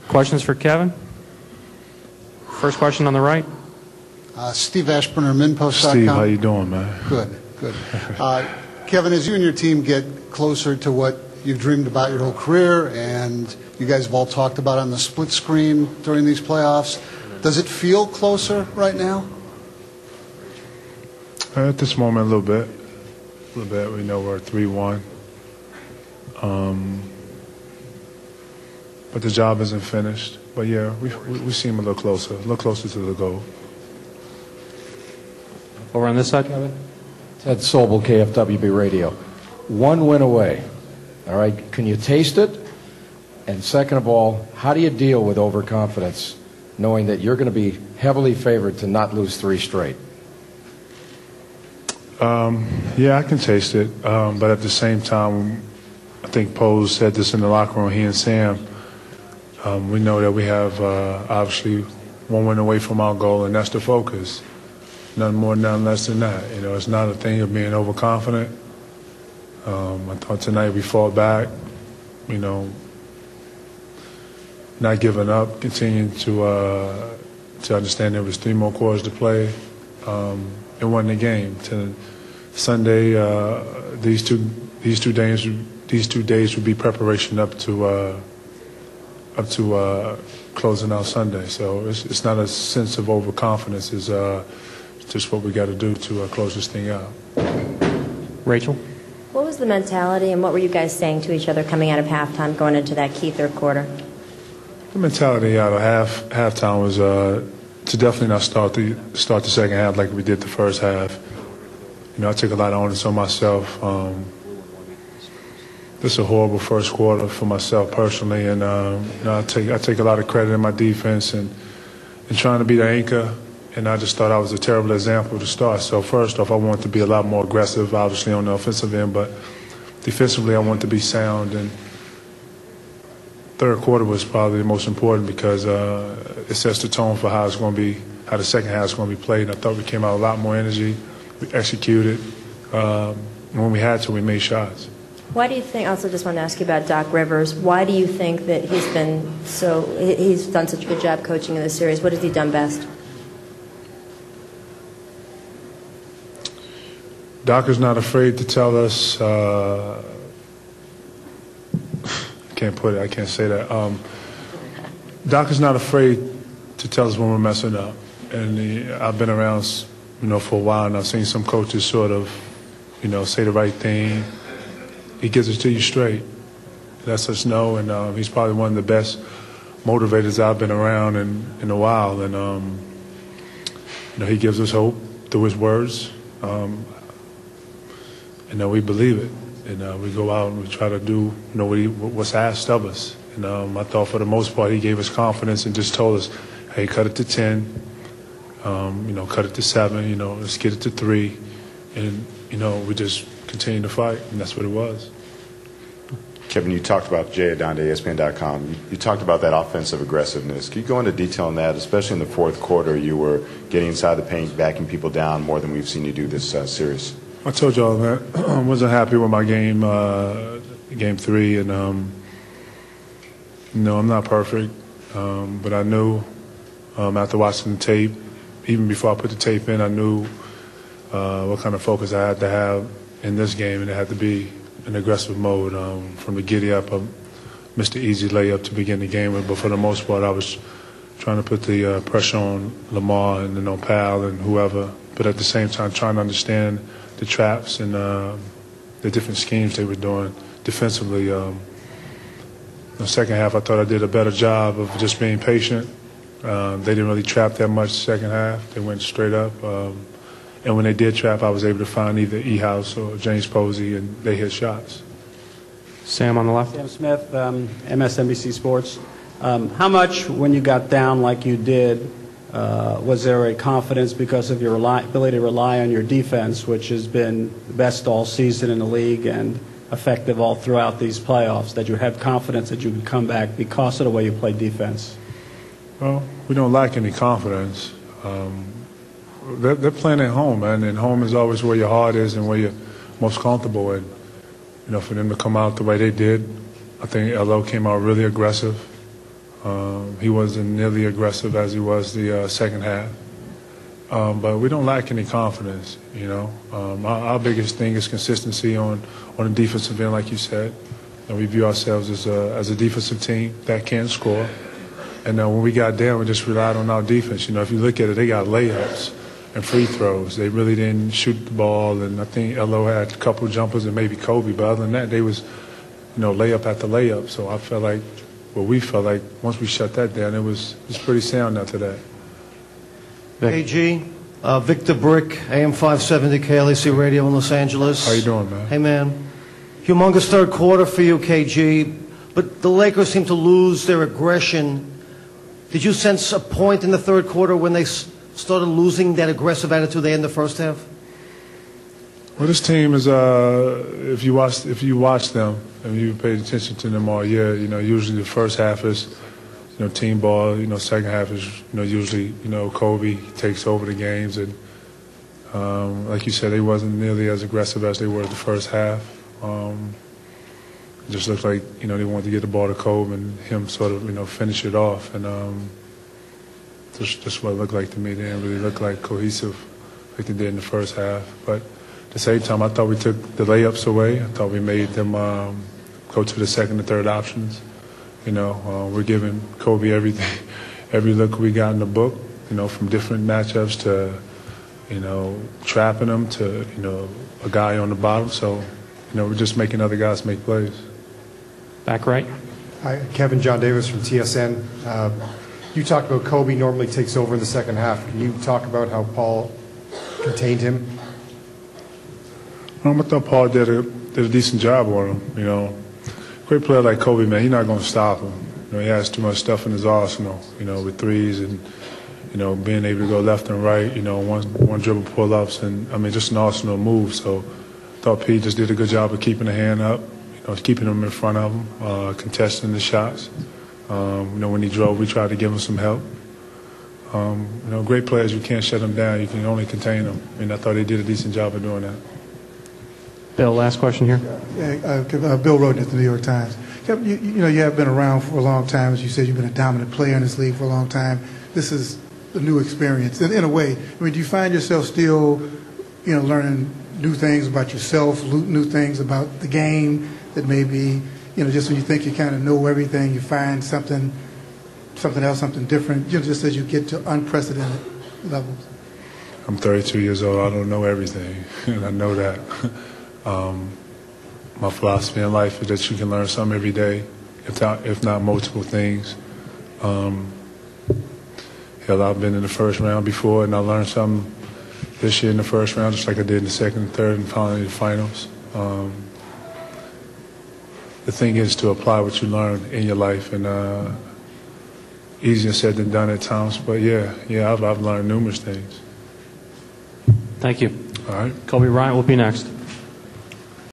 Questions for Kevin? First question on the right. Steve Ashburner, MinPost.com. Steve, how you doing, man? Good, good. Kevin, as you and your team get closer to what you've dreamed about your whole career and you guys have all talked about on the split screen during these playoffs, does it feel closer right now? At this moment, a little bit. A little bit. We know we're 3-1. But the job isn't finished. But, yeah, we seem a little closer to the goal. Over on this side, Kevin. Ted Sobel, KFWB Radio. One win away. All right, can you taste it? And second of all, how do you deal with overconfidence, knowing that you're going to be heavily favored to not lose 3 straight? Yeah, I can taste it. But at the same time, I think Pose said this in the locker room, he and Sam. We know that we have obviously 1 win away from our goal, and that's the focus. Nothing more, nothing less than that. You know, it's not a thing of being overconfident. I thought tonight we fought back, you know, not giving up, continuing to understand there was 3 more quarters to play. It wasn't a game. To Sunday, these two days would be preparation up to closing out Sunday. So it's not a sense of overconfidence. It's just what we got to do to close this thing out. Rachel? What was the mentality and what were you guys saying to each other coming out of halftime going into that key third quarter? The mentality out of halftime was to definitely not start the second half like we did the first half. You know, I took a lot of onus on myself. This is a horrible first quarter for myself personally, and you know, I take a lot of credit in my defense and trying to be the anchor. And I just thought I was a terrible example to start. So first off, I wanted to be a lot more aggressive, obviously on the offensive end, but defensively I wanted to be sound. And third quarter was probably the most important because it sets the tone for how it's going to be, how the second half is going to be played. And I thought we came out with a lot more energy. We executed. And when we had to, we made shots. Why do you think, also just want to ask you about Doc Rivers, why do you think that he's done such a good job coaching in this series? What has he done best? Doc is not afraid to tell us, I can't say that. Doc is not afraid to tell us when we're messing up. And I've been around, you know, for a while, and I've seen some coaches sort of, you know, say the right thing. He gives it to you straight. Lets us know, and he's probably one of the best motivators I've been around in a while. And, you know, he gives us hope through his words. And we believe it, and we go out and we try to do, you know, what's asked of us. And I thought for the most part he gave us confidence and just told us, hey, cut it to 10, you know, cut it to 7, you know, let's get it to 3, and you know, we just continue to fight, and that's what it was. Kevin, you talked about Jay Adonde, ESPN.com. You talked about that offensive aggressiveness. Can you go into detail on that, especially in the fourth quarter? You were getting inside the paint, backing people down more than we've seen you do this series. I told y'all that I wasn't happy with my game 3, and you know, I'm not perfect, but I knew after watching the tape, even before I put the tape in, I knew what kind of focus I had to have in this game, and it had to be an aggressive mode. From the giddy up, I missed the easy layup to begin the game with, but for the most part, I was trying to put the pressure on Lamar and then on Powell and whoever, but at the same time trying to understand the traps and the different schemes they were doing defensively. In the second half, I thought I did a better job of just being patient. They didn't really trap that much second half. They went straight up. And when they did trap, I was able to find either E-House or James Posey, and they hit shots. Sam on the left. Sam Smith, MSNBC Sports. How much, when you got down like you did, was there a confidence because of your ability to rely on your defense, which has been the best all season in the league and effective all throughout these playoffs, that you have confidence that you can come back because of the way you play defense? Well, we don't lack any confidence. They're playing at home, man, and home is always where your heart is and where you're most comfortable. And, you know, for them to come out the way they did, I think LO came out really aggressive. He wasn't nearly aggressive as he was the second half. But we don't lack any confidence, you know. Our biggest thing is consistency on the defensive end, like you said. And we view ourselves as a defensive team that can score. And when we got down, we just relied on our defense. You know, if you look at it, they got layups and free throws. They really didn't shoot the ball. And I think LO had a couple of jumpers and maybe Kobe. But other than that, they was, you know, layup after layup. So I felt like, we felt like once we shut that down, it was pretty sound after that. AG, Victor Brick, AM 570 KLAC Radio in Los Angeles. How you doing, man? Hey, man. Humongous third quarter for you, KG, but the Lakers seem to lose their aggression. Did you sense a point in the third quarter when they started losing that aggressive attitude they had in the first half? Well, this team is, if you watch them and you paid attention to them all year, you know, usually the first half is, you know, team ball. You know, second half is, you know, usually, you know, Kobe takes over the games, and like you said, they wasn't nearly as aggressive as they were the first half. It just looked like, you know, they wanted to get the ball to Kobe and him sort of, you know, finish it off, and just what it looked like to me. They didn't really look like cohesive like they did in the first half. But at the same time, I thought we took the layups away. I thought we made them go to the second and third options. You know, we're giving Kobe everything, every look we got in the book, you know, from different matchups to, you know, trapping them to, you know, a guy on the bottom. So, you know, we're just making other guys make plays. Back right. Hi, Kevin John Davis from TSN. You talked about Kobe normally takes over in the second half. Can you talk about how Paul contained him? I thought Paul did a decent job on him, you know. Great player like Kobe, man, he's not going to stop him. You know, he has too much stuff in his arsenal, you know, with threes and, you know, being able to go left and right, you know, one dribble pull-ups, and, I mean, just an arsenal of moves. So I thought Pete just did a good job of keeping the hand up, you know, keeping him in front of him, contesting the shots. You know, when he drove, we tried to give him some help. You know, great players, you can't shut them down. You can only contain them. And I thought they did a decent job of doing that. Bill, last question here. Bill Roden at the New York Times. You know, you have been around for a long time. As you said, you've been a dominant player in this league for a long time. This is a new experience in a way. I mean, do you find yourself still, you know, learning new things about yourself, new things about the game that maybe, you know, just when you think you kind of know everything, you find something else, something different, you know, just as you get to unprecedented levels? I'm 32 years old. I don't know everything, and I know that. My philosophy in life is that you can learn something every day, if not multiple things. Hell, I've been in the first round before, and I learned something this year in the first round, just like I did in the second and third, and finally the finals. The thing is to apply what you learn in your life, and easier said than done at times. But yeah, I've learned numerous things. Thank you. All right. Kobe Bryant will be next.